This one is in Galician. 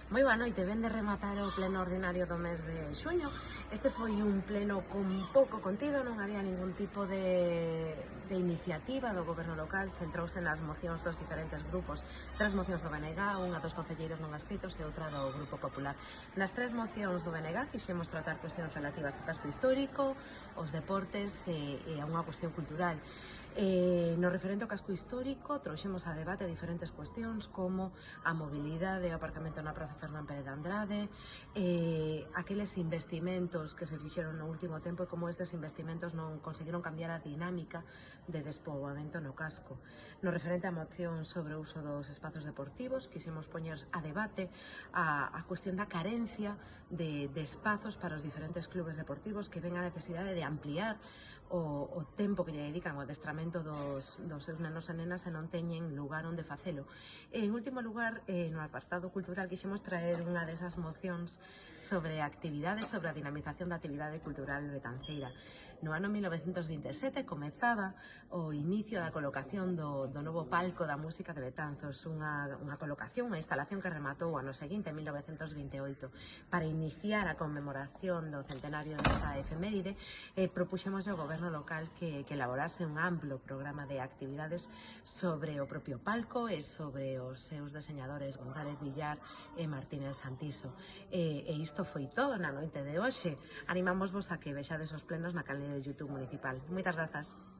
Moi boa noite, ven de rematar o pleno ordinario do mes de xuño. Este foi un pleno con pouco contido, non había ningún tipo de iniciativa do goberno local, centrouse nas mocións dos diferentes grupos, 3 mocións do BNG, unha dos concelleiros non adscritos e outra do Grupo Popular. Nas 3 mocións do BNG quixemos tratar cuestións relativas ao casco histórico, os deportes e a unha cuestión cultural. No referente ao casco histórico, trouxemos a debate diferentes cuestións como a mobilidade e o aparcamento na Praza Fernán Pérez de Andrade, aqueles investimentos que se fixeron no último tempo e como estes investimentos non conseguiron cambiar a dinámica de despoboamento no casco. No referente á moción sobre o uso dos espazos deportivos, quixemos poñer a debate a cuestión da carencia de espazos para os diferentes clubes deportivos, que ven a necesidade de ampliar o tempo que lle dedican ao adestramento dos seus nenos e nenas e non teñen lugar onde facelo. En último lugar, no apartado cultural, quixemos traer unha desas mocións sobre actividades, sobre a dinamización da actividade cultural betanceira. No ano 1927 comezaba o inicio da colocación do novo palco da música de Betanzos, unha colocación, unha instalación que rematou o ano seguinte, en 1928. Para iniciar a conmemoración do centenario desa efeméride, propuxemos ao goberno local que elaborase un amplo programa de actividades sobre o propio palco e sobre os seus deseñadores González Villar e Martínez Santiso. E isto foi todo na noite de hoxe. Animámosvos a que vexades os plenos na canle de YouTube municipal. Moitas grazas.